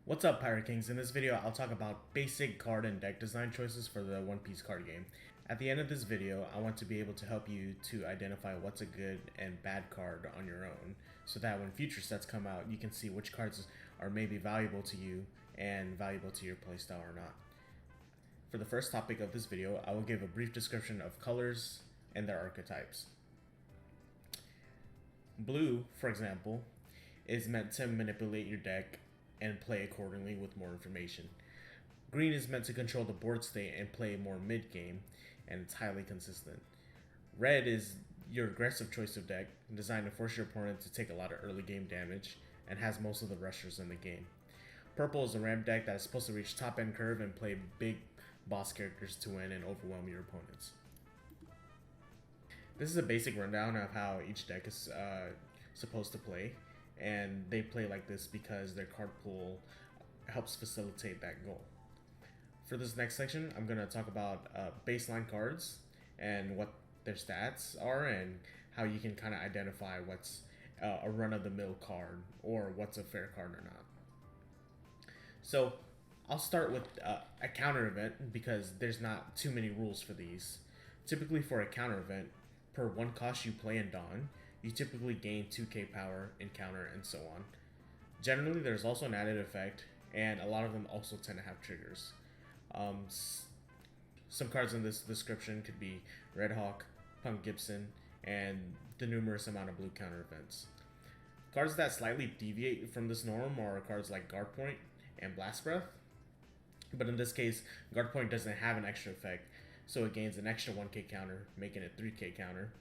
What's up, Pirate Kings? In this video, I'll talk about basic card and deck design choices for the One Piece card game. At the end of this video, I want to be able to help you to identify what's a good and bad card on your own, so that when future sets come out, you can see which cards are maybe valuable to you and valuable to your playstyle or not. For the first topic of this video, I will give a brief description of colors and their archetypes. Blue, for example, is meant to manipulate your deck and play accordingly with more information. Green is meant to control the board state and play more mid-game, and it's highly consistent. Red is your aggressive choice of deck, designed to force your opponent to take a lot of early game damage, and has most of the rushers in the game. Purple is a ramp deck that is supposed to reach top end curve and play big boss characters to win and overwhelm your opponents. This is a basic rundown of how each deck is supposed to play, and they play like this because their card pool helps facilitate that goal. For this next section, I'm going to talk about baseline cards and what their stats are and how you can kind of identify what's a run-of-the-mill card or what's a fair card or not. So I'll start with a counter event because there's not too many rules for these. Typically for a counter event, per one cost you play in Dawn, you typically gain 2k power in counter and so on. Generally, there's also an added effect, and a lot of them also tend to have triggers. Some cards in this description could be Red Hawk, Punk Gibson, and the numerous amount of blue counter events. Cards that slightly deviate from this norm are cards like Guard Point and Blast Breath, but in this case, Guard Point doesn't have an extra effect, so it gains an extra 1k counter, making it 3k counter.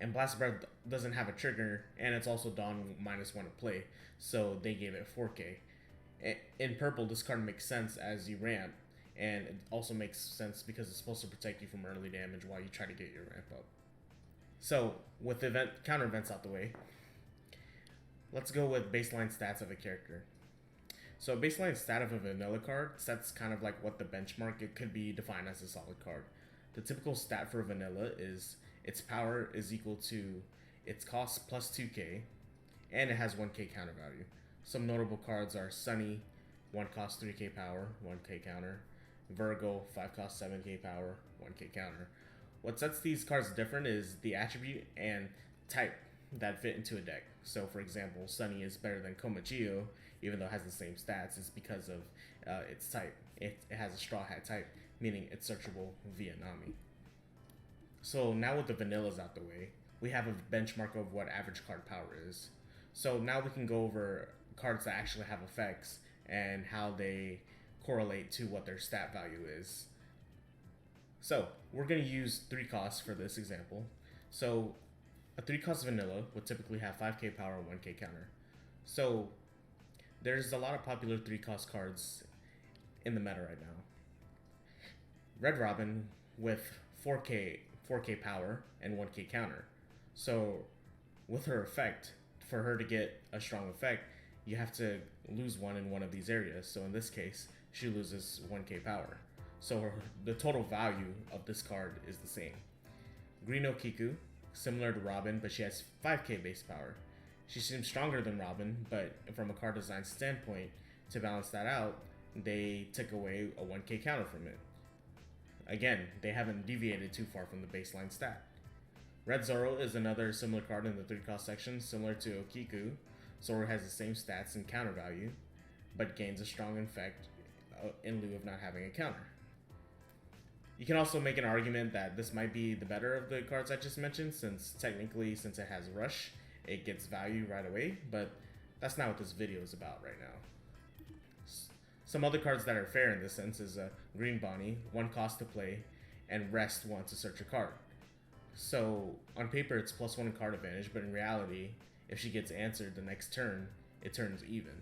And Blast Breath doesn't have a trigger, and it's also Dawn -1 to play, so they gave it 4k. In purple, this card makes sense as you ramp, and it also makes sense because it's supposed to protect you from early damage while you try to get your ramp up. So, with counter events out the way, let's go with baseline stats of a character. So a baseline stat of a vanilla card sets kind of like what the benchmark it could be defined as a solid card. The typical stat for vanilla is its power is equal to its cost plus 2k, and it has 1k counter value. Some notable cards are Sunny, 1 cost 3k power, 1k counter, Virgo, 5 cost 7k power, 1k counter. What sets these cards different is the attribute and type that fit into a deck. So for example, Sunny is better than Komachio, even though it has the same stats. It's because of its type. It has a Straw Hat type, meaning it's searchable via Nami. So now with the vanillas out the way, we have a benchmark of what average card power is. So now we can go over cards that actually have effects and how they correlate to what their stat value is. So we're going to use 3 costs for this example. So a 3 cost vanilla would typically have 5k power and 1k counter. So there's a lot of popular 3 cost cards in the meta right now. Red Robin with 4k power and 1k counter. So with her effect, for her to get a strong effect, you have to lose one in one of these areas. So in this case, she loses 1k power. So the total value of this card is the same. Green Okiku, similar to Robin, but she has 5k base power. She seems stronger than Robin, but from a card design standpoint, to balance that out, they took away a 1k counter from it. Again, they haven't deviated too far from the baseline stat. Red Zoro is another similar card in the 3 cost section, similar to Okiku. Zoro has the same stats and counter value, but gains a strong effect in lieu of not having a counter. You can also make an argument that this might be the better of the cards I just mentioned, since it has Rush, it gets value right away, but that's not what this video is about right now. Some other cards that are fair in this sense is Green Bonnie, 1 cost to play, and Rest 1 to search a card. So on paper it's +1 card advantage, but in reality, if she gets answered the next turn, it turns even.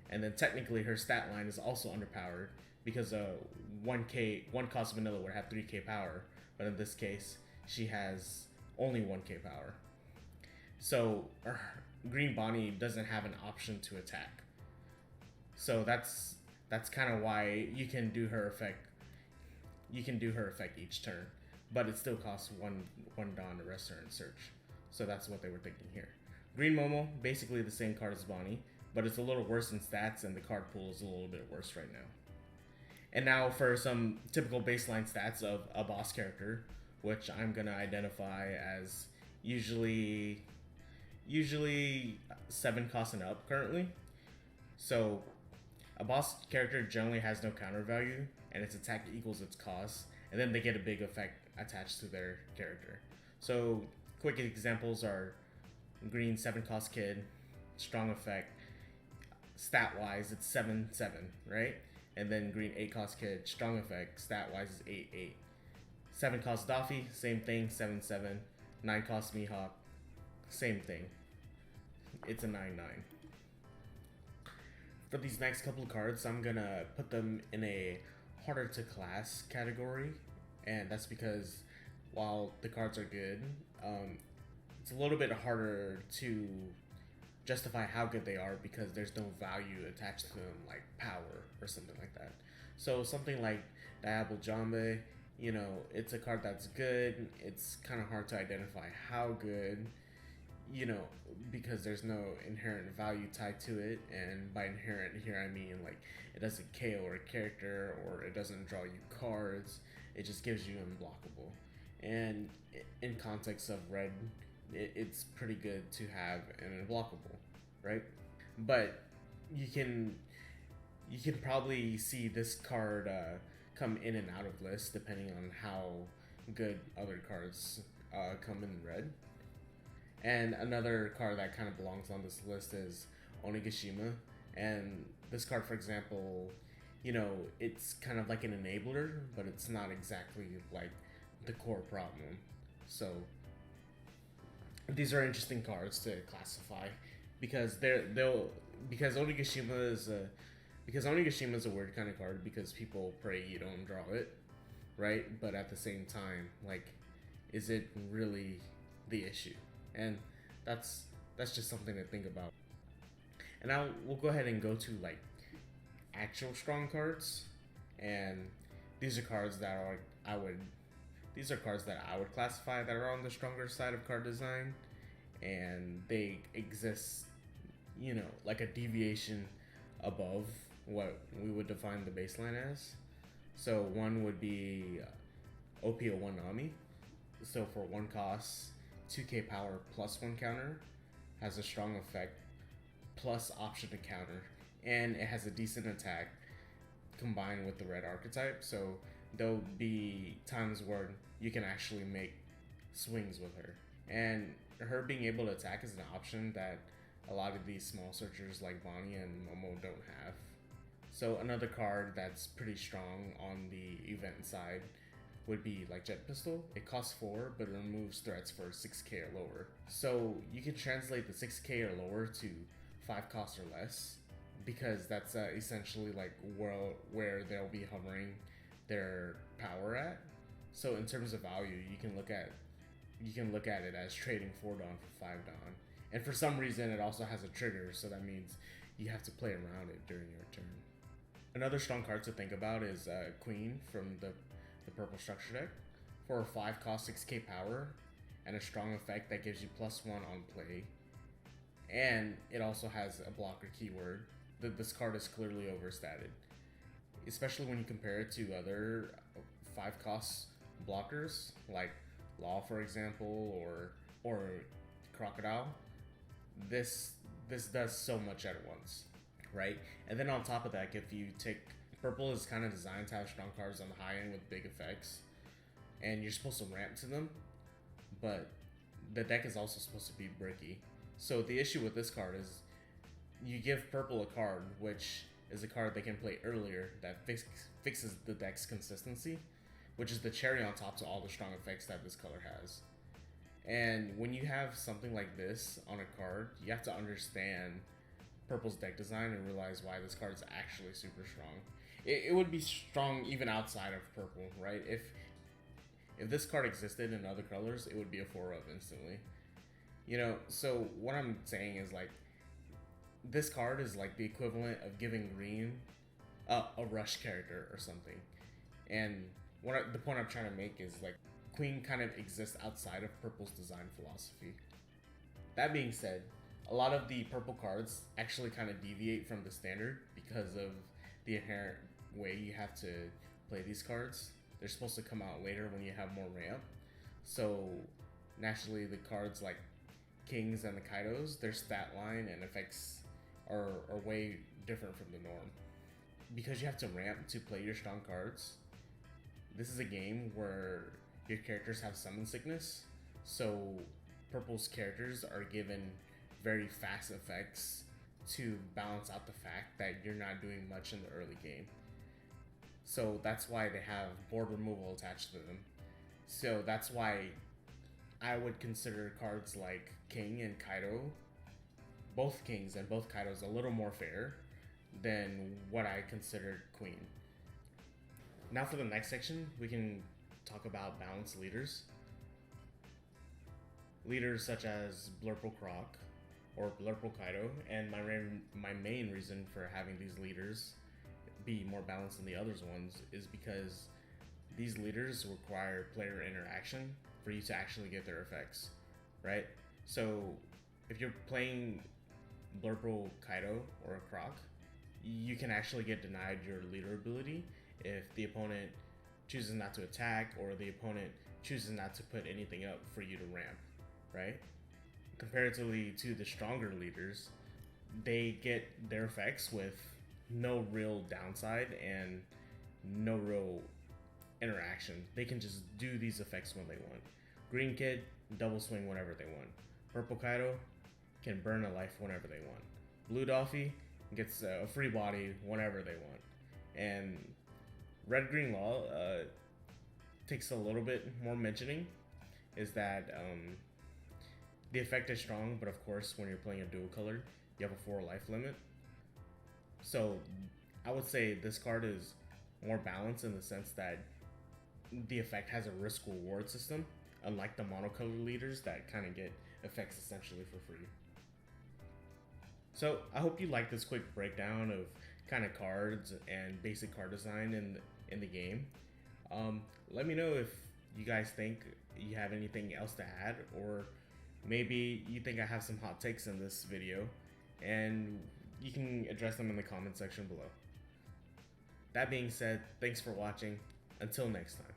And then technically her stat line is also underpowered because 1 cost vanilla would have 3k power, but in this case, she has only 1k power. So Green Bonnie doesn't have an option to attack. So that's kind of why you can do her effect. You can do her effect each turn, but it still costs one Dawn to rest her and search. So that's what they were thinking here. Green Momo, basically the same card as Bonnie, but it's a little worse in stats, and the card pool is a little bit worse right now. And now for some typical baseline stats of a boss character, which I'm gonna identify as usually 7 cost and up currently. So a boss character generally has no counter value, and its attack equals its cost, and then they get a big effect attached to their character. So quick examples are green 7 cost kid, strong effect. Stat wise, it's 7/7, right? And then green 8 cost kid, strong effect. Stat wise is 8/8. 7 cost Doffy, same thing, 7/7. 9 cost Mihawk, same thing. It's a 9/9. For these next couple of cards, I'm gonna put them in a harder to class category, and that's because while the cards are good, it's a little bit harder to justify how good they are because there's no value attached to them, like power or something like that. So something like Diablo Jambe, you know, it's a card that's good. It's kind of hard to identify how good, you know, because there's no inherent value tied to it. And by inherent here, I mean like it doesn't KO a character or it doesn't draw you cards. It just gives you unblockable. And in context of red, it's pretty good to have an unblockable, right? But you can probably see this card come in and out of lists depending on how good other cards come in red. And another card that kind of belongs on this list is Onigashima. And this card, for example, you know, it's kind of like an enabler, but it's not exactly like the core problem. So these are interesting cards to classify because Onigashima is a weird kind of card because people pray you don't draw it, right? But at the same time, like, is it really the issue? And that's just something to think about. And now we'll go ahead and go to like actual strong cards, and these are cards that I would classify that are on the stronger side of card design, and they exist, you know, like a deviation above what we would define the baseline as. So one would be OP01 Nami. So for 1 cost, 2k power plus 1 counter, has a strong effect plus option to counter, and it has a decent attack combined with the red archetype. So there'll be times where you can actually make swings with her, and her being able to attack is an option that a lot of these small searchers like Bonnie and Momo don't have. So another card that's pretty strong on the event side would be like Jet Pistol. It costs 4, but it removes threats for 6k or lower. So you can translate the 6k or lower to 5 costs or less, because that's essentially like where they'll be hovering their power at. So in terms of value, you can look at it as trading 4 Dawn for 5 Dawn. And for some reason, it also has a trigger, so that means you have to play around it during your turn. Another strong card to think about is Queen from the purple structure deck. For a 5 cost 6k power and a strong effect that gives you +1 on play. And it also has a blocker keyword. This card is clearly overstated, especially when you compare it to other 5 cost blockers like Law, for example, or Crocodile. This does so much at once, right? And then on top of that, if you take purple is kind of designed to have strong cards on the high end with big effects, and you're supposed to ramp to them, but the deck is also supposed to be bricky. So the issue with this card is you give purple a card, which is a card they can play earlier that fixes the deck's consistency, which is the cherry on top to all the strong effects that this color has. And when you have something like this on a card, you have to understand purple's deck design and realize why this card is actually super strong. It would be strong even outside of purple, right? If this card existed in other colors, it would be a 4-of instantly. You know, so what I'm saying is like, this card is like the equivalent of giving green a rush character or something. And the point I'm trying to make is like, Queen kind of exists outside of purple's design philosophy. That being said, A lot of the purple cards actually kind of deviate from the standard because of the inherent way you have to play these cards. They're supposed to come out later when you have more ramp. So naturally the cards like Kings and the Kaidos, their stat line and effects are way different from the norm. Because you have to ramp to play your strong cards, this is a game where your characters have summon sickness, so purple's characters are given very fast effects to balance out the fact that you're not doing much in the early game. So that's why they have board removal attached to them. So that's why I would consider cards like King and Kaido, both Kings and both Kaidos, a little more fair than what I considered Queen. Now for the next section, we can talk about balanced leaders. Leaders such as Blurple Croc or Blurple Kaido, and my main reason for having these leaders be more balanced than the others ones is because these leaders require player interaction for you to actually get their effects, right? So if you're playing Blurple Kaido or a Croc, you can actually get denied your leader ability if the opponent chooses not to attack or the opponent chooses not to put anything up for you to ramp, right? Comparatively to the stronger leaders, they get their effects with no real downside and no real interaction. They can just do these effects when they want. Green Kid, double swing whenever they want. Purple Kaido can burn a life whenever they want. Blue Doffy gets a free body whenever they want. And Red Green Law takes a little bit more mentioning, is that the effect is strong, but of course when you're playing a dual color, you have a 4 life limit. So I would say this card is more balanced in the sense that the effect has a risk reward system, unlike the monocolor leaders that kind of get effects essentially for free. So I hope you like this quick breakdown of kind of cards and basic card design in the game. Let me know if you guys think you have anything else to add, or maybe you think I have some hot takes in this video, and you can address them in the comment section below. That being said, thanks for watching. Until next time.